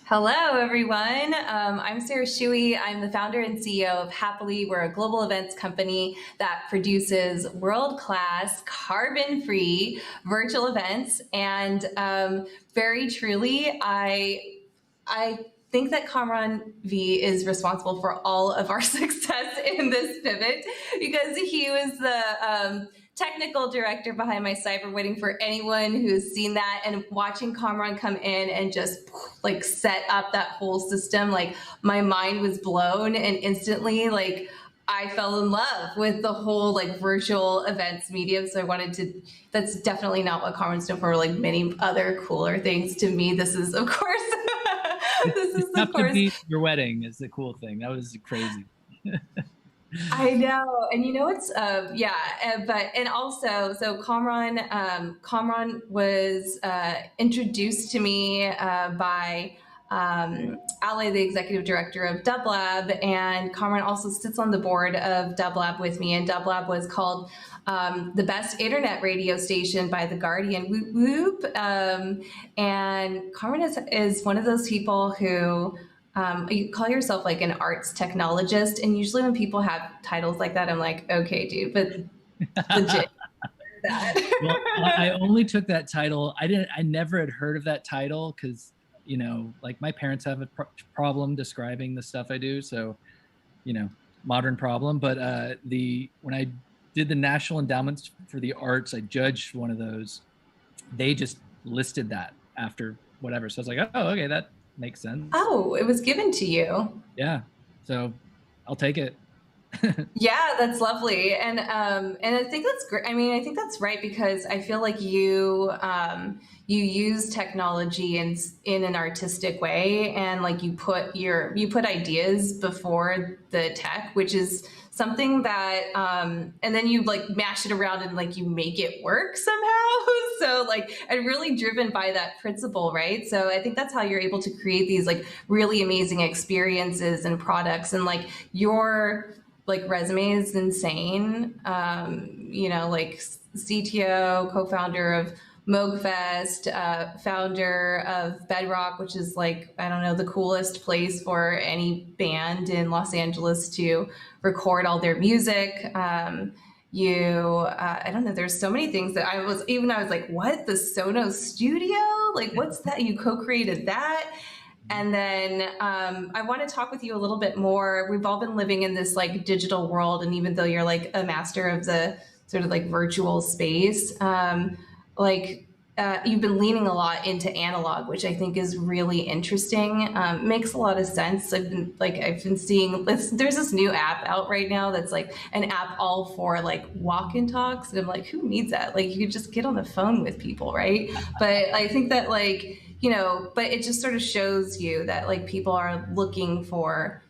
Hello, everyone. I'm Sarah Shuey. I'm the founder and CEO of Happily. We're a global events company that produces world-class, carbon-free virtual events. And very truly, I think that KamranV is responsible for all of our success in this pivot because he was the technical director behind my site. For waiting for anyone who's seen that and watching Kamran come in and just like set up that whole system, like my mind was blown and instantly like I fell in love with the whole like virtual events medium. So I wanted to, that's definitely not what Kamran's known for, like many other cooler things to me. This is of course, this It's is tough of to course beat your wedding is the cool thing. That was crazy. I know, and you know it's yeah, but and also so Kamran was introduced to me by Ali, the executive director of Dublab, and Kamran also sits on the board of Dublab with me. And Dublab was called the best internet radio station by the Guardian. Whoop whoop! And Kamran is one of those people who. You call yourself like an arts technologist, and usually when people have titles like that, I'm like, okay, dude, but legit that. Well, I only took that title. I never had heard of that title because, like my parents have a problem describing the stuff I do. So, modern problem. But when I did the National Endowments for the Arts, I judged one of those. They just listed that after whatever. So I was like, oh, okay, that makes sense. Oh, it was given to you. Yeah. So I'll take it. Yeah, that's lovely, and I think that's great. I mean, I think that's right because I feel like you use technology in an artistic way, and like you put ideas before the tech, which is something that and then you like mash it around and like you make it work somehow. So like and really driven by that principle, right? So I think that's how you're able to create these like really amazing experiences and products, and like your like resume is insane. Like CTO, co-founder of Moogfest, founder of Bedrock, which is like, I don't know, the coolest place for any band in Los Angeles to record all their music. I don't know, there's so many things that I was like, what? The SONOS studio? Like, what's that? You co-created that? And then I want to talk with you a little bit more. We've all been living in this like digital world, and even though you're like a master of the sort of like virtual space, you've been leaning a lot into analog, which I think is really interesting. Makes a lot of sense. I've been seeing there's this new app out right now that's like an app all for like walk and talks, and I'm like, who needs that? Like you could just get on the phone with people, right? But I think that but it just sort of shows you that like people are looking for,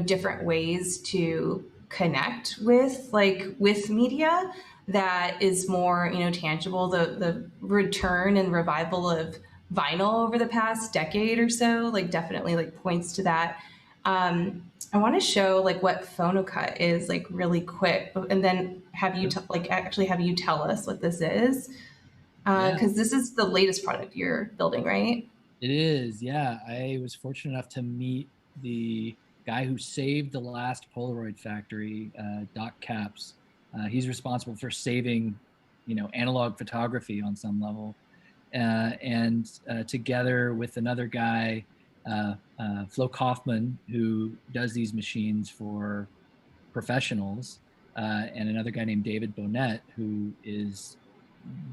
different ways to connect with media that is more, tangible. The return and revival of vinyl over the past decade or so, like definitely like points to that. I want to show like what PHONOCUT is like really quick, and then have you have you tell us what this is. Yeah. Because this is the latest product you're building, right? It is, yeah. I was fortunate enough to meet the guy who saved the last Polaroid factory, Doc Capps. He's responsible for saving, analog photography on some level. And together with another guy, Flo Kaufman, who does these machines for professionals, and another guy named David Bonnet, who is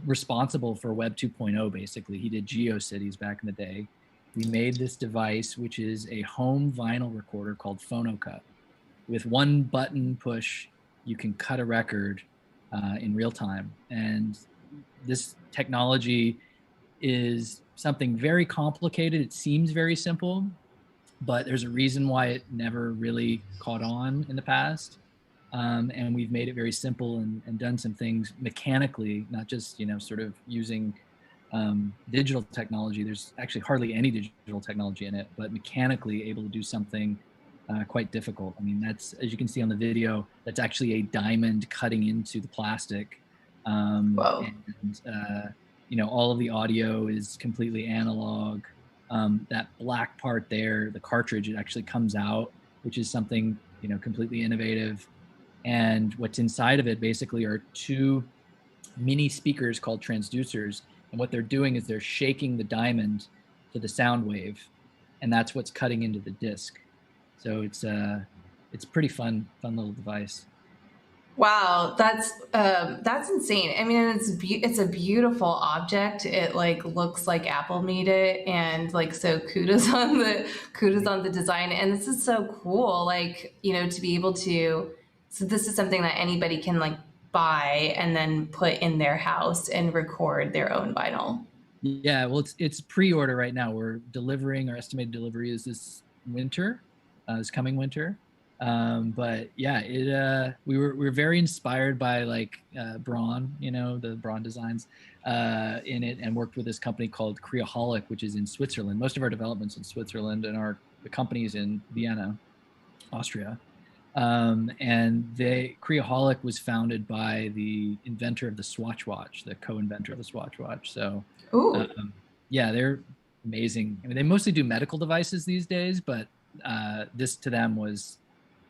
responsible for Web 2.0, basically. He did GeoCities back in the day. We made this device, which is a home vinyl recorder called PHONOCUT. With one button push, you can cut a record in real time. And this technology is something very complicated. It seems very simple, but there's a reason why it never really caught on in the past. And we've made it very simple and done some things mechanically, not just sort of using digital technology. There's actually hardly any digital technology in it, but mechanically able to do something quite difficult. I mean, that's, as you can see on the video, that's actually a diamond cutting into the plastic. Whoa. And all of the audio is completely analog. that black part there, the cartridge, it actually comes out, which is something, completely innovative. And what's inside of it basically are two mini speakers called transducers. And what they're doing is they're shaking the diamond to the sound wave, and that's what's cutting into the disc. So it's pretty fun little device. Wow, that's insane. I mean, it's a beautiful object. It like looks like Apple made it, and like so kudos on the design. And this is so cool. Like to be able to. So this is something that anybody can like buy and then put in their house and record their own vinyl. Yeah, well, it's pre-order right now. We're delivering. Our estimated delivery is this winter, this coming winter. But yeah, we were very inspired by like Braun, the Braun designs in it, and worked with this company called Quadraphonic, which is in Switzerland. Most of our development's in Switzerland, and the company's in Vienna, Austria. And Quadraphonic was founded by the inventor of the Swatch watch, the co-inventor of the Swatch watch. So yeah, they're amazing. I mean, they mostly do medical devices these days, but this to them was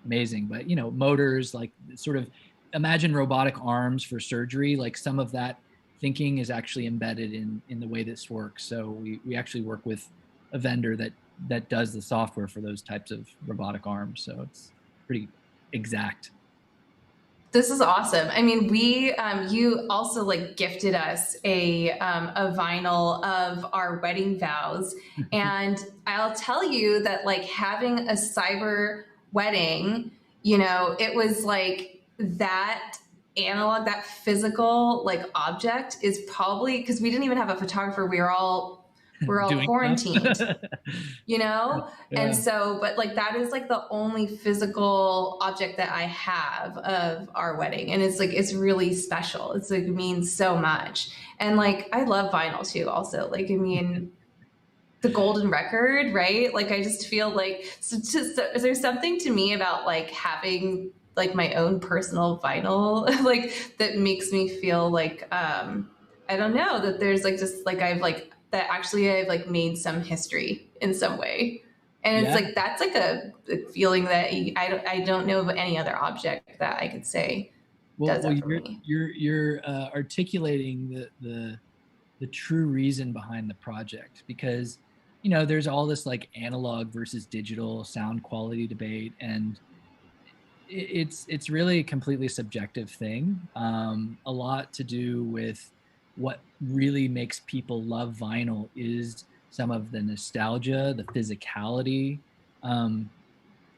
amazing. But motors, like sort of imagine robotic arms for surgery, like some of that thinking is actually embedded in the way this works. So we actually work with a vendor that does the software for those types of robotic arms. So it's pretty exact. This is awesome. I mean, you also like gifted us a vinyl of our wedding vows, and I'll tell you that like having a cyber wedding, it was like that analog, that physical like object is probably because we didn't even have a photographer. We're all quarantined, Yeah. And so, but like that is like the only physical object that I have of our wedding. And it's like, it's really special. It's like, it means so much. And like, I love vinyl too, also. Like, I mean, the golden record, right? Like, I just feel like, there's something to me about like having like my own personal vinyl, like that makes me feel like, I don't know, that there's like, just like, I've like made some history in some way. And it's like, that's like a feeling that I don't know of any other object that I could say does that for me. You're articulating the true reason behind the project, because, there's all this like analog versus digital sound quality debate, and it's really a completely subjective thing. A lot to do with what really makes people love vinyl is some of the nostalgia, the physicality.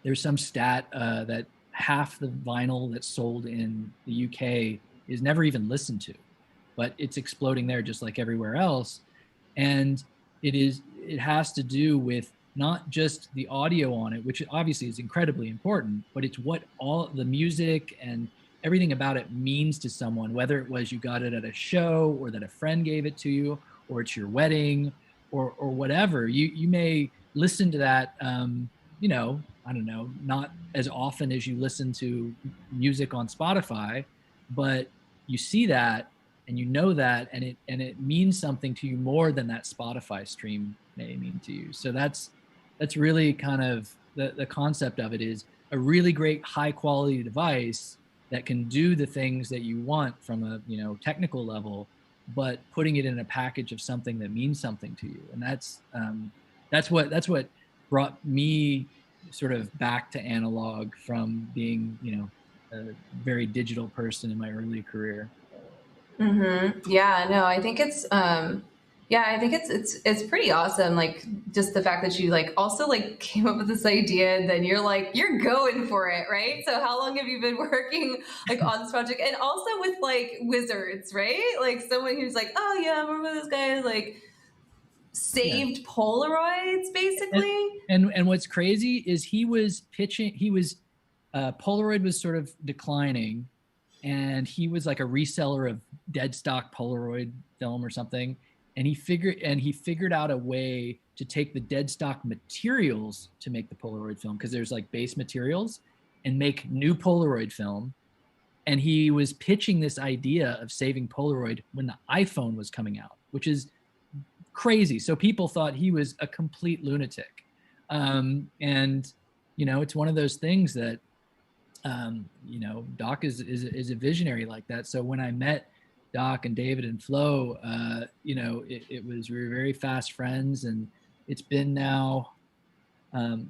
There's some stat that half the vinyl that's sold in the UK is never even listened to, but it's exploding there just like everywhere else. And it has to do with not just the audio on it, which obviously is incredibly important, but it's what all the music and everything about it means to someone, whether it was you got it at a show or that a friend gave it to you, or it's your wedding or whatever. You may listen to that, I don't know, not as often as you listen to music on Spotify, but you see that and you know that, and it means something to you more than that Spotify stream may mean to you. So that's really kind of the concept of it, is a really great high quality device that can do the things that you want from a technical level, but putting it in a package of something that means something to you. And that's what brought me sort of back to analog from being a very digital person in my early career. Mm-hmm. Yeah, no, I think it's it's pretty awesome. Like just the fact that you like also like came up with this idea and then you're going for it, right? So how long have you been working like on this project? And also with like wizards, right? Like someone who's like, oh yeah, I remember this guy like saved Polaroids basically. And what's crazy is he was Polaroid was sort of declining, and he was like a reseller of dead stock Polaroid film or something. And he figured out a way to take the dead stock materials to make the Polaroid film, because there's like base materials, and make new Polaroid film. And he was pitching this idea of saving Polaroid when the iPhone was coming out, which is crazy. So people thought he was a complete lunatic. And, you know, it's one of those things that, you know, Doc is a visionary like that. So when I met Doc and David and Flo, you know, we were very fast friends, and it's been now,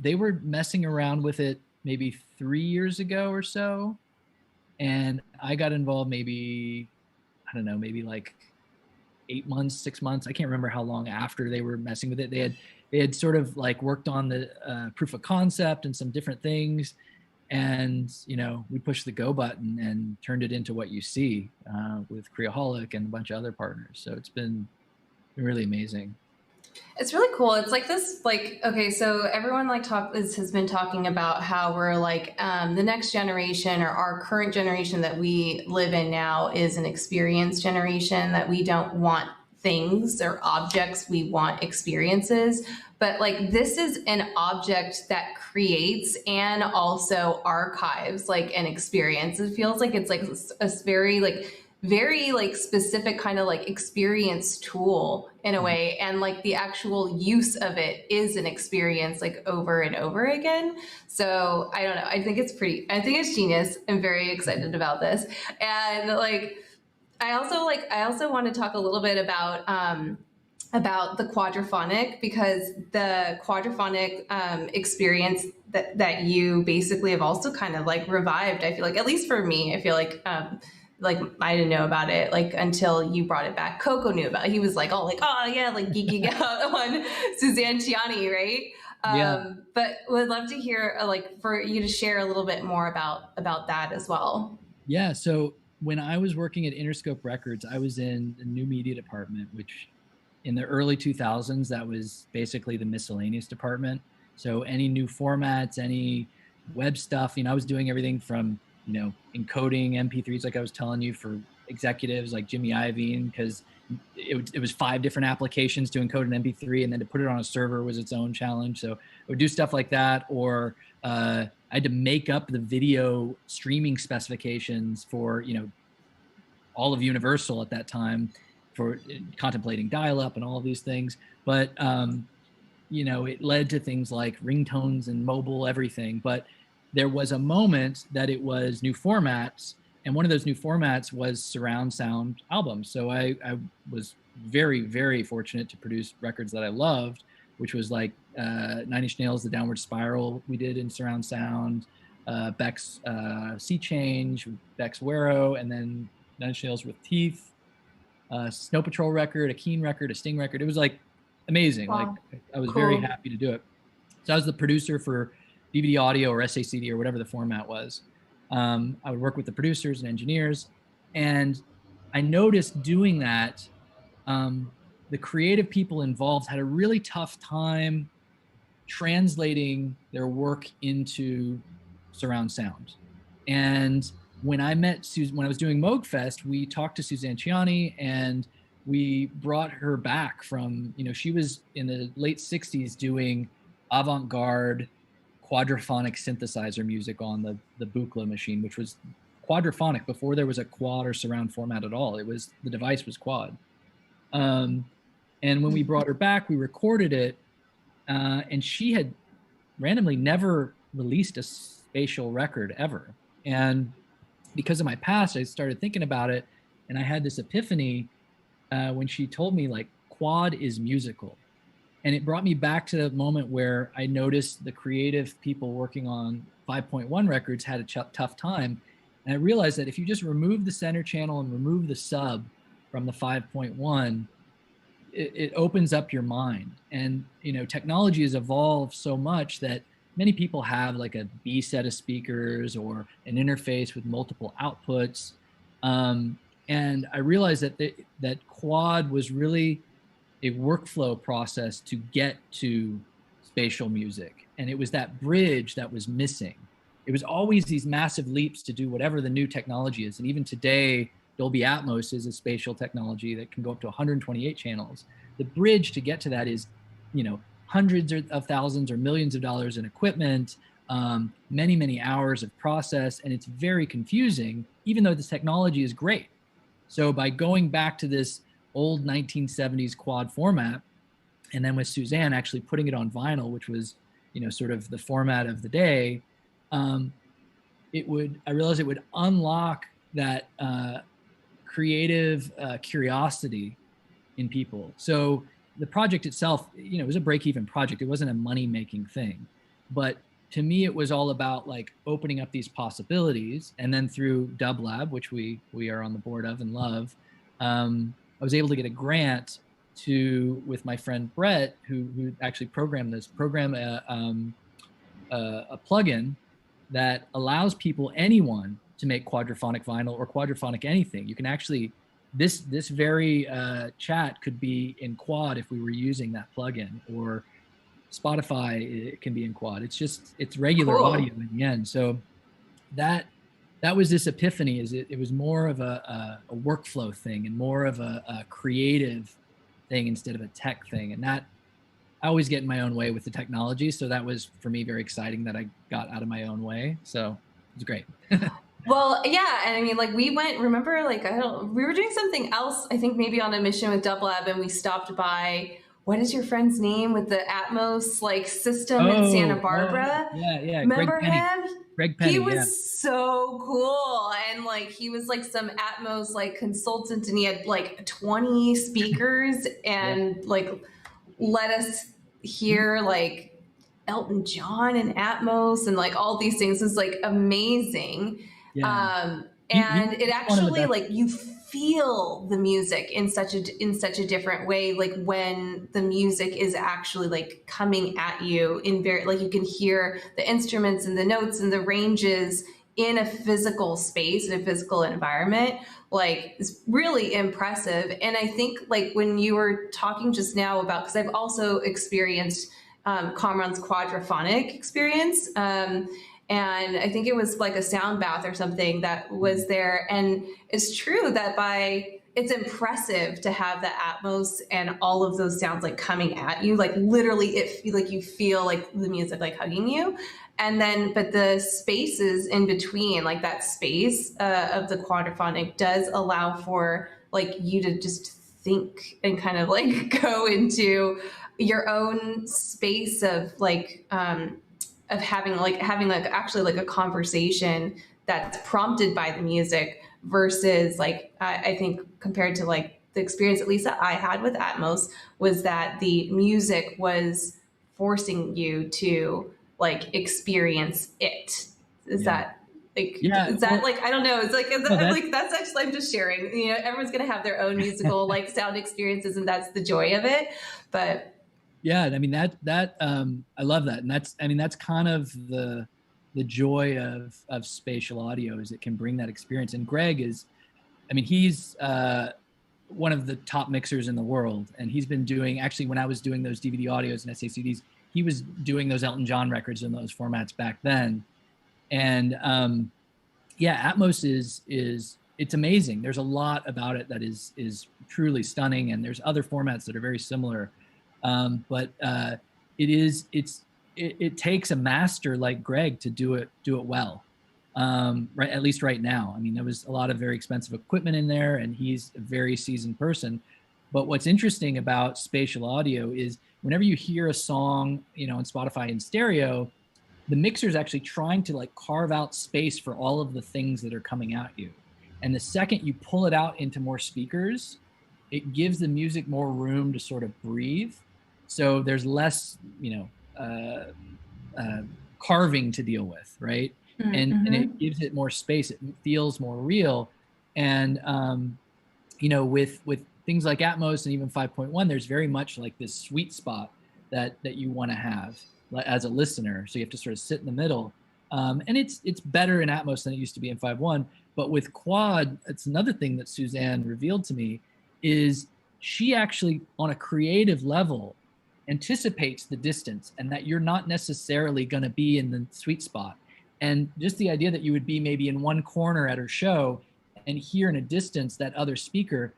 they were messing around with it maybe 3 years ago or so. And I got involved maybe, I don't know, maybe like 8 months, 6 months. I can't remember how long after they were messing with it. They had sort of like worked on the proof of concept and some different things. And, you know, we pushed the go button and turned it into what you see with Creaholic and a bunch of other partners. So it's been really amazing. It's really cool. It's like this, like, okay, so everyone like has been talking about how we're like the next generation, or our current generation that we live in now, is an experience generation, that we don't want things or objects, we want experiences. But like, this is an object that creates and also archives like an experience. It feels like it's like a very like specific kind of like experience tool in a way, and like the actual use of it is an experience like over and over again. So I don't know, I think it's genius. I'm very excited about this. And like I also want to talk a little bit about the quadraphonic, because the quadraphonic experience that you basically have also kind of like revived. I feel like, at least for me, I feel like I didn't know about it like until you brought it back. Coco knew about it. He was like, oh, like, oh yeah, like geeking out on Suzanne Ciani, right? Yeah. But would love to hear like for you to share a little bit more about that as well. Yeah. So when I was working at Interscope Records, I was in the new media department, which in the early 2000s, that was basically the miscellaneous department. So any new formats, any web stuff, you know, I was doing everything from, you know, encoding MP3s, like I was telling you, for executives like Jimmy Iovine, because it was 5 different applications to encode an MP3, and then to put it on a server was its own challenge. So I would do stuff like that, or I had to make up the video streaming specifications for, you know, all of Universal at that time, for contemplating dial-up and all of these things. But you know, it led to things like ringtones and mobile everything. But there was a moment that it was new formats, and one of those new formats was surround sound albums. So I was very, very fortunate to produce records that I loved, which was like 9 Inch Nails, The Downward Spiral we did in surround sound, Beck's Sea Change, Beck's Wero, and then 9 Inch Nails with Teeth, Snow Patrol record, a Keen record, a Sting record. It was like amazing. Wow. Like I was Cool. very happy to do it. So I was the producer for DVD audio or SACD or whatever the format was. I would work with the producers and engineers, and I noticed doing that, the creative people involved had a really tough time translating their work into surround sound. And when I met when I was doing Moogfest, we talked to Suzanne Ciani, and we brought her back from, you know, she was in the late 60s doing avant-garde quadraphonic synthesizer music on the Buchla machine, which was quadraphonic before there was a quad or surround format at all. It was, the device was quad. And when we brought her back, we recorded it, and she had randomly never released a spatial record ever. And because of my past, I started thinking about it, and I had this epiphany when she told me, like, quad is musical. And it brought me back to the moment where I noticed the creative people working on 5.1 records had a tough time. And I realized that if you just remove the center channel and remove the sub from the 5.1, it opens up your mind. And, you know, technology has evolved so much that many people have like a B set of speakers or an interface with multiple outputs. And I realized that quad was really a workflow process to get to spatial music. And it was that bridge that was missing. It was always these massive leaps to do whatever the new technology is. And even today, Dolby Atmos is a spatial technology that can go up to 128 channels. The bridge to get to that is, you know, hundreds of thousands or millions of dollars in equipment, many, many hours of process. And it's very confusing, even though this technology is great. So by going back to this old 1970s quad format, And then with Suzanne actually putting it on vinyl, which was, sort of the format of the day, I realized it would unlock that creative curiosity in people. So the project itself, it was a break-even project. It wasn't a money-making thing. But to me, it was all about like opening up these possibilities. And then through Dub Lab, which we are on the board of and love, I was able to get a grant with my friend Brett, who actually program a plugin that allows anyone to make quadraphonic vinyl or quadraphonic anything. You can actually, this very chat could be in quad if we were using that plugin, or Spotify, it can be in quad. It's regular audio in the end. So that was this epiphany, it was more of a workflow thing and more of a creative thing instead of a tech thing. And that, I always get in my own way with the technology. So that was, for me, very exciting that I got out of my own way. So it was great. Well, yeah. And I mean, like we went, remember, like, we were doing something else, I think maybe on a mission with Dub Lab, and we stopped by, what is your friend's name with the Atmos like system in Santa Barbara? Yeah. Remember him? Greg Penny, he was so cool. And like, he was like some Atmos like consultant, and he had like 20 speakers and like let us hear like Elton John and Atmos and like all these things. Is like amazing. Yeah. And it actually like you feel the music in such a different way, like when the music is actually like coming at you in very, like you can hear the instruments and the notes and the ranges in a physical space, in a physical environment. Like it's really impressive. And I think like when you were talking just now about, because I've also experienced Kamran's quadraphonic experience, and I think it was like a sound bath or something that was there. And it's true that it's impressive to have the Atmos and all of those sounds like coming at you, like literally like you feel like the music like hugging you. And then, but the spaces in between, like that space of the quadraphonic does allow for like you to just think and kind of like go into your own space of like, of having like actually like a conversation that's prompted by the music versus like I think compared to like the experience at least that I had with Atmos was that the music was forcing you to like experience it. Is that like, is that like, I don't know. It's like, that's actually, I'm just sharing, everyone's going to have their own musical like sound experiences, and that's the joy of it. But yeah, I mean that I love that, and that's kind of the joy of spatial audio, is it can bring that experience. And Greg is, he's one of the top mixers in the world, and he's been doing, actually when I was doing those DVD audios and SACDs, he was doing those Elton John records in those formats back then. And Atmos is it's amazing. There's a lot about it that is truly stunning, and there's other formats that are very similar. But it takes a master like Greg to do it well, right? At least right now. There was a lot of very expensive equipment in there, and he's a very seasoned person. But what's interesting about spatial audio is whenever you hear a song, on Spotify in stereo, the mixer is actually trying to like carve out space for all of the things that are coming at you. And the second you pull it out into more speakers, it gives the music more room to sort of breathe. So there's less, carving to deal with, right? Mm-hmm. And it gives it more space. It feels more real. And, with things like Atmos and even 5.1, there's very much like this sweet spot that you want to have as a listener. So you have to sort of sit in the middle. And it's better in Atmos than it used to be in 5.1. But with quad, it's another thing that Suzanne revealed to me is she actually, on a creative level, anticipates the distance and that you're not necessarily going to be in the sweet spot. And just the idea that you would be maybe in one corner at her show and hear in a distance that other speaker,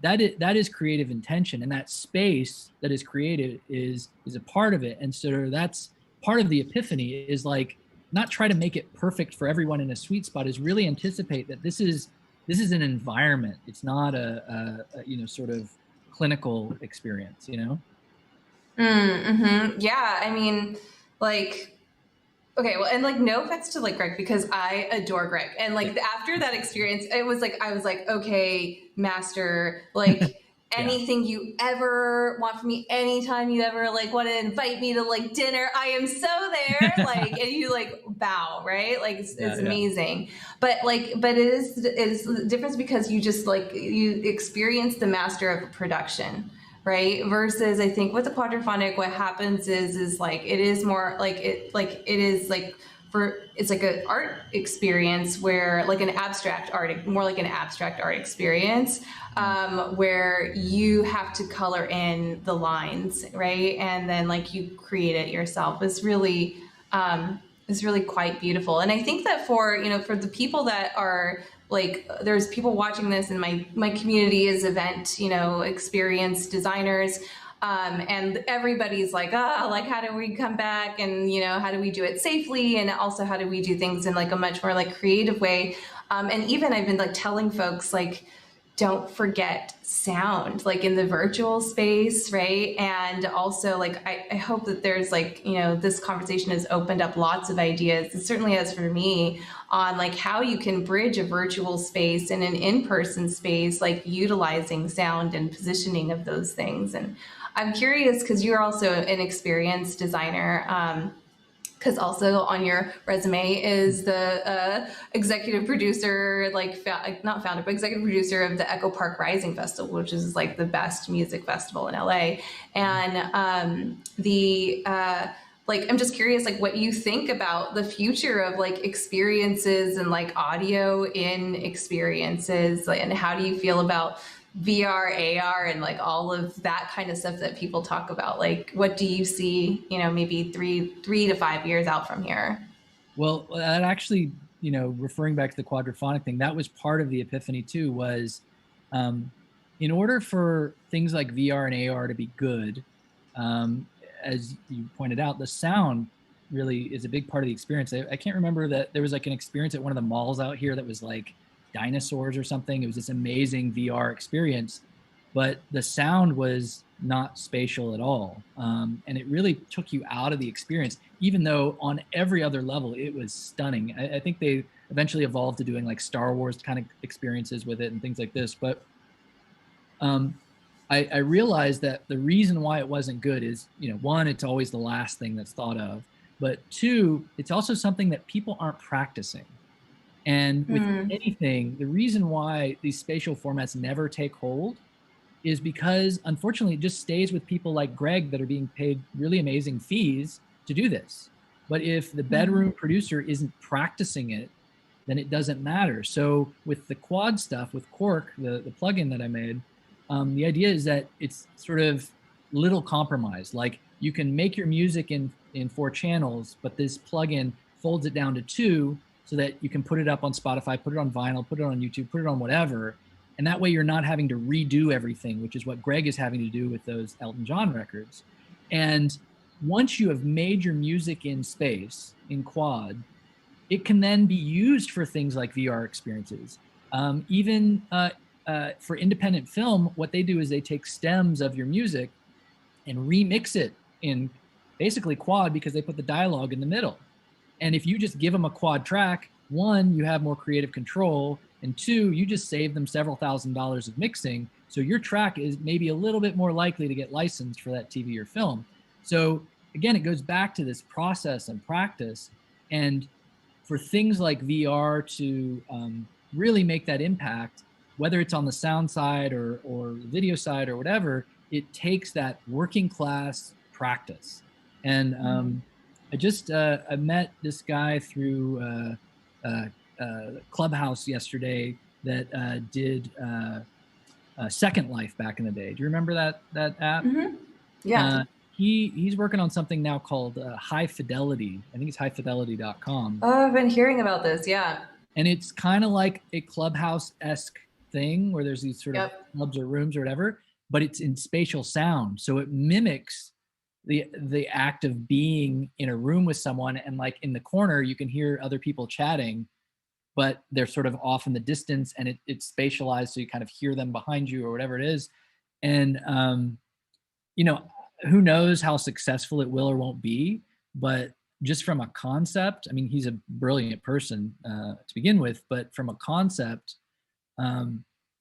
that is creative intention. And that space that is created is a part of it. And so that's part of the epiphany, is like not try to make it perfect for everyone in a sweet spot, is really anticipate that this is an environment. It's not a sort of clinical experience, Mm-hmm. Yeah, I mean, like, okay, well, and like, no offense to like Greg, because I adore Greg, and Yeah. like after that experience, it was like I was like, okay, master, like Yeah. anything you ever want from me, anytime you ever like want to invite me to like dinner, I am so there. Like, and you like bow, right? Like it's Yeah. Yeah. amazing, but like, but it is the difference because you just like you experience the master of a production, right? Versus I think with the quadraphonic, what happens is like it is more like it is like for it's like an art experience where like an abstract art, more like an abstract art experience, where you have to color in the lines, right? And then like you create it yourself. It's really quite beautiful. And I think that for, for the people that are like, there's people watching this, and my community is event, experienced designers. And everybody's like, like, how do we come back? And, how do we do it safely? And also, how do we do things in like a much more like creative way? And even I've been like telling folks, like, don't forget sound, like in the virtual space, right? And also, like, I hope that there's like, this conversation has opened up lots of ideas. It certainly has for me, on like how you can bridge a virtual space and an in-person space, like utilizing sound and positioning of those things. And I'm curious, because you're also an experienced designer, because also on your resume is the executive producer, like not founder, but executive producer of the Echo Park Rising Festival, which is like the best music festival in LA. And the like, I'm just curious, like, what you think about the future of like experiences and like audio in experiences, like, and how do you feel about VR, AR, and like all of that kind of stuff that people talk about? Like, what do you see, maybe three to 5 years out from here? Well, that actually, referring back to the quadraphonic thing, that was part of the epiphany too, was um, in order for things like VR and AR to be good, um, as you pointed out, the sound really is a big part of the experience. I can't remember that there was like an experience at one of the malls out here that was like dinosaurs or something. It was this amazing VR experience, but the sound was not spatial at all. And it really took you out of the experience, even though on every other level it was stunning. I think they eventually evolved to doing like Star Wars kind of experiences with it and things like this. But I realized that the reason why it wasn't good is, one, it's always the last thing that's thought of. But two, it's also something that people aren't practicing. And with anything, the reason why these spatial formats never take hold is because, unfortunately, it just stays with people like Greg that are being paid really amazing fees to do this. But if the bedroom producer isn't practicing it, then it doesn't matter. So with the quad stuff, with Quark, the plugin that I made, the idea is that it's sort of little compromise. Like, you can make your music in 4 channels, but this plugin folds it down to 2 so that you can put it up on Spotify, put it on vinyl, put it on YouTube, put it on whatever. And that way you're not having to redo everything, which is what Greg is having to do with those Elton John records. And once you have made your music in space, in quad, it can then be used for things like VR experiences. Even for independent film, what they do is they take stems of your music and remix it in basically quad, because they put the dialogue in the middle. And if you just give them a quad track, one, you have more creative control, and two, you just save them several $1,000s of mixing. So your track is maybe a little bit more likely to get licensed for that TV or film. So again, it goes back to this process and practice. And for things like VR to really make that impact, whether it's on the sound side or the video side or whatever, it takes that working class practice. And I met this guy through Clubhouse yesterday that did Second Life back in the day. Do you remember that app? Yeah. He's working on something now called High Fidelity. I think it's highfidelity.com. Oh, I've been hearing about this. Yeah. And it's kind of like a Clubhouse-esque thing where there's these sort of Yep. clubs or rooms or whatever, but it's in spatial sound. So it mimics the act of being in a room with someone, and like in the corner you can hear other people chatting, but they're sort of off in the distance, and it's spatialized so you kind of hear them behind you or whatever it is. And who knows how successful it will or won't be, but just from a concept, I mean, he's a brilliant person to begin with, but from a concept,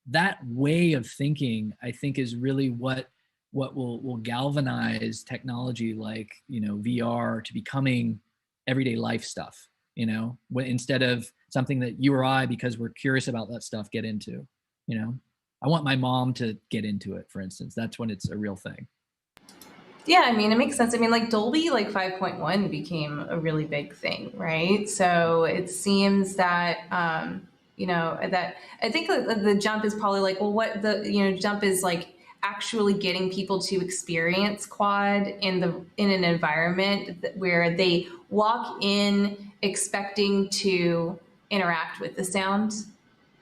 that way of thinking, I think, is really what will galvanize technology like, you know, VR to becoming everyday life stuff, you know, instead of something that you or I, because we're curious about that stuff, get into, you know. I want my mom to get into it, for instance. That's when it's a real thing. Yeah, I mean, it makes sense. I mean, like Dolby, like 5.1 became a really big thing, right? So it seems that, you know, that I think the jump is probably like, well, what the, you know, jump is like actually getting people to experience quad in an environment where they walk in expecting to interact with the sound,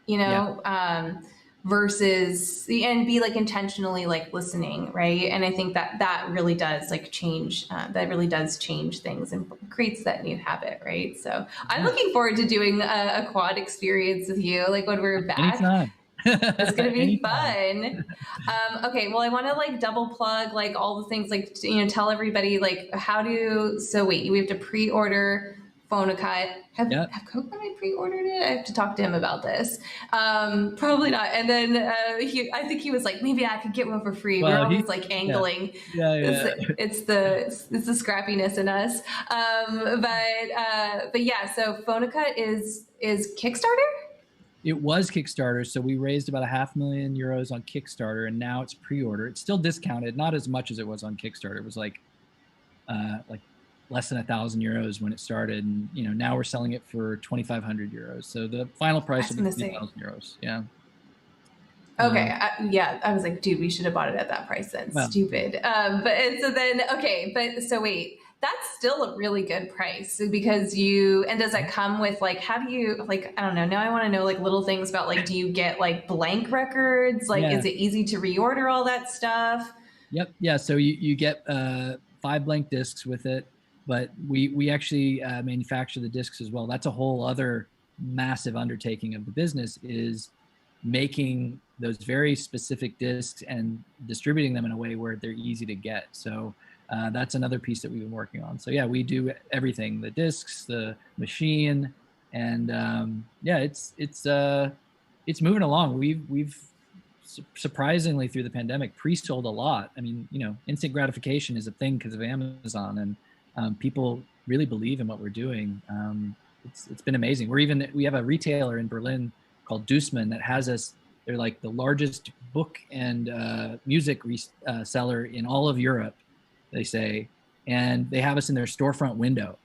you Yeah. know, versus and be like intentionally like listening, right? And I think that that really does like change, that really does change things and creates that new habit, right? So I'm Yeah. looking forward to doing a quad experience with you, like when we're back. Anytime. It's gonna be Anytime. fun. Okay, well, I want to like double plug like all the things, like, you know, tell everybody like how to. So wait, we have to pre-order PHONOCUT. Yep. Have Coconut pre-ordered it? I have to talk to him about this. Probably not. And then I think he was like, maybe I could get one for free. We're Well, always like angling. yeah. It's the scrappiness in us. But yeah. So PHONOCUT is Kickstarter. It was Kickstarter, so we raised about €500,000 on Kickstarter, and now it's pre-order. It's still discounted, not as much as it was on Kickstarter. It was like less than €1,000 when it started, and you know, now we're selling it for €2,500. So the final price will be €3,000. Yeah. Okay, yeah, I was like, dude, we should have bought it at that price then. Well, stupid. But so then, okay, but so wait, that's still a really good price because and does that come with like, how do you, like, I don't know, now I want to know like little things about like, do you get like blank records? Like, is it easy to reorder all that stuff? Yep. Yeah. So you get 5 blank discs with it, but we actually manufacture the discs as well. That's a whole other massive undertaking of the business, is making those very specific discs and distributing them in a way where they're easy to get. So that's another piece that we've been working on. So yeah, we do everything: the discs, the machine, and yeah, it's moving along. We've surprisingly, through the pandemic, pre-sold a lot. I mean, you know, instant gratification is a thing because of Amazon, and people really believe in what we're doing. It's been amazing. We have a retailer in Berlin called Dussmann that has us. They're like the largest book and music seller in all of Europe, they say, and they have us in their storefront window.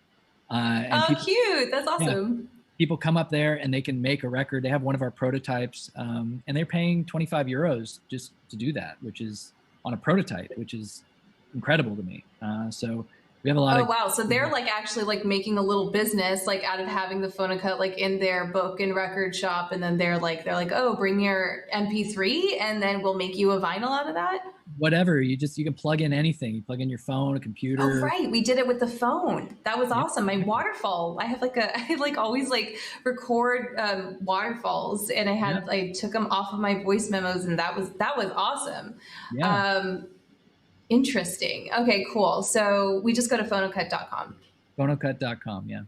And people, cute! That's awesome. Yeah, people come up there and they can make a record. They have one of our prototypes, and they're paying €25 just to do that, which is on a prototype, which is incredible to me. So we have a lot of. Oh wow! So they're like actually like making a little business like out of having the PHONOCUT like in their book and record shop, and then they're like, oh, bring your MP3, and then we'll make you a vinyl out of that. Whatever, you can plug in anything. You plug in your phone, a computer. Oh right, we did it with the phone. That was awesome. My waterfall. I always like record waterfalls, and I took them off of my voice memos, and that was awesome. Yeah. Interesting. Okay, cool. So we just go to phonocut.com. Phonocut.com, yeah.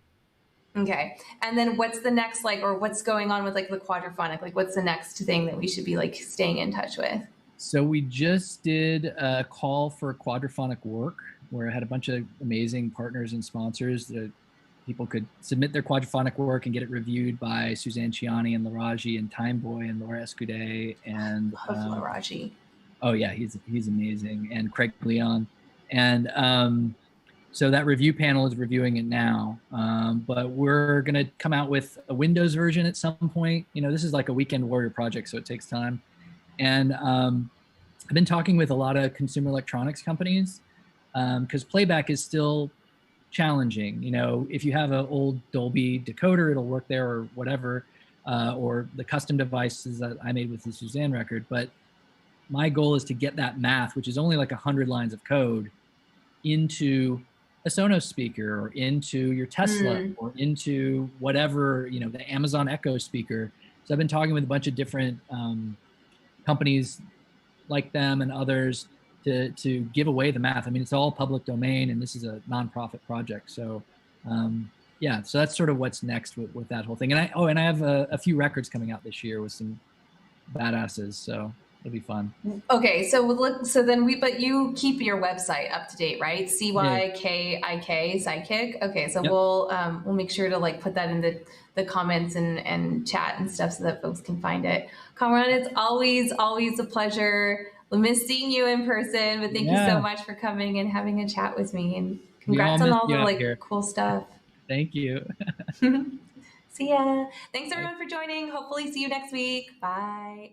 Okay. And then what's the next, like, or what's going on with like the Quadraphonic? Like, what's the next thing that we should be like staying in touch with? So we just did a call for Quadraphonic work where I had a bunch of amazing partners and sponsors that people could submit their Quadraphonic work and get it reviewed by Suzanne Ciani and Laraji and Timeboy and Laura Escudet and Laraji. Oh yeah, he's amazing, and Craig Leon, and so that review panel is reviewing it now. But we're gonna come out with a Windows version at some point. You know, this is like a weekend warrior project, so it takes time. And I've been talking with a lot of consumer electronics companies because playback is still challenging. You know, if you have an old Dolby decoder, it'll work there or whatever, or the custom devices that I made with the Suzanne record, but my goal is to get that math, which is only like 100 lines of code, into a Sonos speaker or into your Tesla or into whatever, you know, the Amazon Echo speaker. So I've been talking with a bunch of different companies like them and others to give away the math. I mean, it's all public domain, and this is a nonprofit project. So yeah, so that's sort of what's next with that whole thing. And I have a few records coming out this year with some badasses, so it'll be fun. Okay, so look, but you keep your website up to date, right? CYKIK Sidekick. Okay, so Yep. we'll make sure to like put that in the comments and chat and stuff so that folks can find it. Kamran, it's always a pleasure. We miss seeing you in person, but thank you so much for coming and having a chat with me, and congrats on all the like cool stuff. Thank you. See ya. Thanks everyone for joining. Hopefully see you next week. Bye.